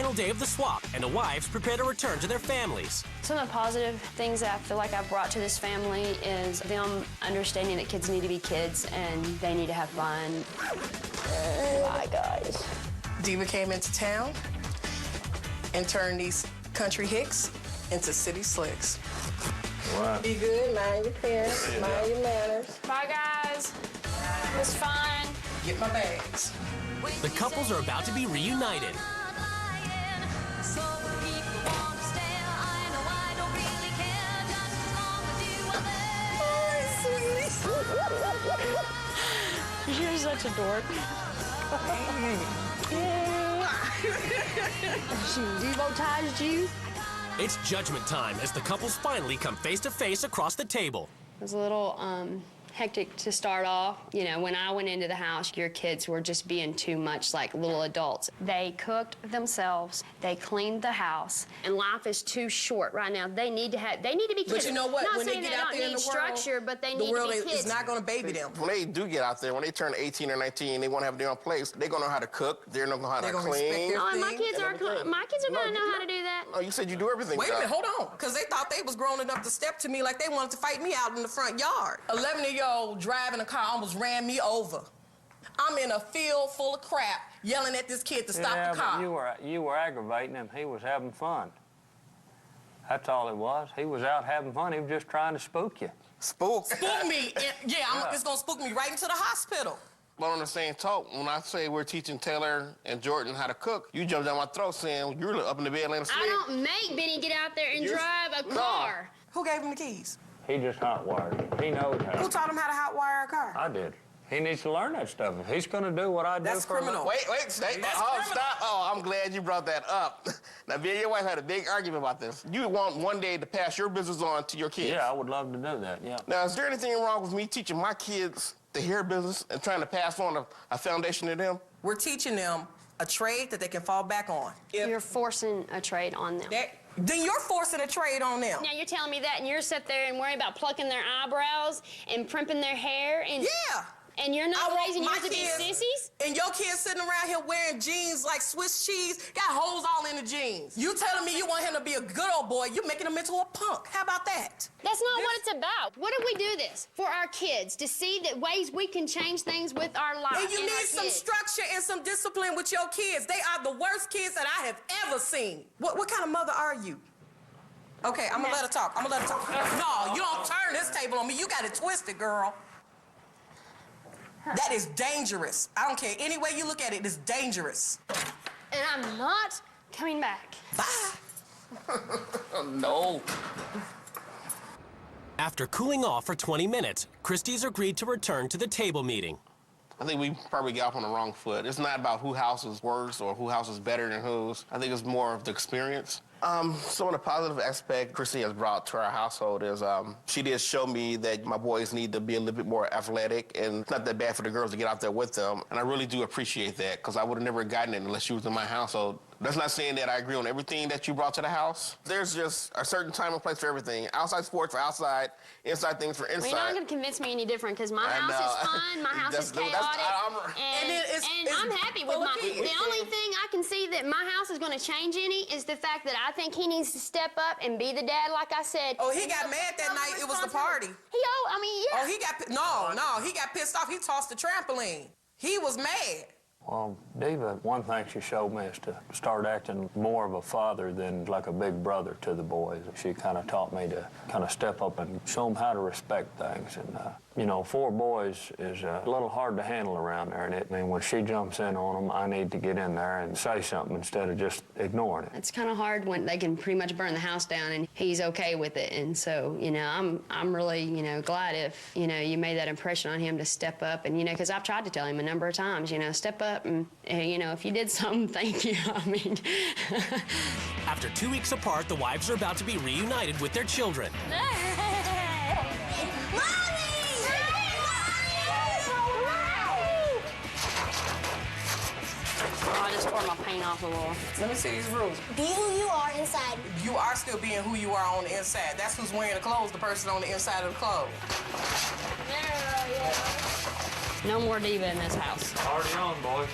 final day of the swap, and the wives prepare to return to their families. Some of the positive things that I feel like I've brought to this family is them understanding that kids need to be kids and they need to have fun. Bye, guys. Diva came into town and turned these country hicks into city slicks. Wow. Be good, mind your parents, mind your manners. Bye, guys. It was fun. Get my bags. The couples are about to be reunited. You're such a dork. She devotized you. It's judgment time as the couples finally come face to face across the table. It was a little hectic to start off. You know, when I went into the house, your kids were just being too much like little adults. They cooked themselves. They cleaned the house. And life is too short right now. They need to be kids. But you know what? Not When they saying get they out don't there in need the world, structure, but they the need to world be is kids. not going to baby them. When they do get out there, when they turn 18 or 19, they want to have their own place. They're going to know how to cook. They're going to know how to They're gonna respect clean. their Oh, and my thing. kids are going to know how to do that. Oh, you said you do everything. Wait a minute, Doc. hold on. Because they thought they was grown enough to step to me like they wanted to fight me out in the front yard. 11-year-old driving a car almost ran me over. I'm in a field full of crap yelling at this kid to stop the car. But you were aggravating him. He was having fun. That's all it was. He was out having fun. He was just trying to spook you. Spook. Spook me. It's going to spook me right into the hospital. But on the same talk, when I say we're teaching Taylor and Jordan how to cook, you jumped down my throat saying you're up in the bed laying asleep. I don't make Benny get out there and drive a car. Who gave him the keys? He just hot wired it. He knows how. Who taught him how to hot wire a car? I did. He needs to learn that stuff. If he's going to do what I do That's for a criminal. living. Wait, stay. That's Oh, criminal. stop. Oh, I'm glad you brought that up. Now, me and your wife had a big argument about this. You want one day to pass your business on to your kids. Yeah, I would love to do that, yeah. Now, is there anything wrong with me teaching my kids the hair business and trying to pass on a foundation to them? We're teaching them a trade that they can fall back on. You're forcing a trade on them. Then you're forcing a trade on them. Now you're telling me that, and you're sit there and worry about plucking their eyebrows and primping their hair, and Yeah. and you're I not want raising my yours to be kids- sissies. And your kids sitting around here wearing jeans like Swiss cheese, got holes all in the jeans. You telling me you want him to be a good old boy, you making him into a punk. How about that? That's not what it's about. What if we do this for our kids to see that ways we can change things with our lives? And you and our need some kids? structure and some discipline with your kids. They are the worst kids that I have ever seen. What kind of mother are you? Okay, I'm gonna let her talk. No, you don't turn this table on me. You got it twisted, girl. That is dangerous. I don't care. Any way you look at it, it's dangerous. And I'm not coming back. Bye. No. After cooling off for 20 minutes, Christie's agreed to return to the table meeting. I think we probably got off on the wrong foot. It's not about who house is worse or who house is better than whose. I think it's more of the experience. Some of the positive aspect Christy has brought to our household is she did show me that my boys need to be a little bit more athletic, and it's not that bad for the girls to get out there with them. And I really do appreciate that, because I would have never gotten it unless she was in my household. That's not saying that I agree on everything that you brought to the house. There's just a certain time and place for everything. Outside sports for outside, inside things for inside. Well, you're not going to convince me any different, because my house is fun, my house is chaotic, and I'm happy with my... The only thing I can see that my house is going to change any is the fact that I think he needs to step up and be the dad, like I said. Oh, he got mad that night. It was the party. Yeah. Oh, he got... No, he got pissed off. He tossed the trampoline. He was mad. Well, Diva, one thing she showed me is to start acting more of a father than like a big brother to the boys. She kind of taught me to kind of step up and show them how to respect things. And, you know, 4 boys is a little hard to handle around there. And when she jumps in on them, I need to get in there and say something instead of just ignoring it. It's kind of hard when they can pretty much burn the house down and he's okay with it. And so, you know, I'm really, you know, glad if, you know, you made that impression on him to step up. And, you know, because I've tried to tell him a number of times, you know, step up and, you know, if you did something, thank you. I mean. After 2 weeks apart, the wives are about to be reunited with their children. Oh, I just tore my paint off the wall. Let me see these rules. Be who you are inside. You are still being who you are on the inside. That's who's wearing the clothes, the person on the inside of the clothes. No more Diva in this house. Party on, boys.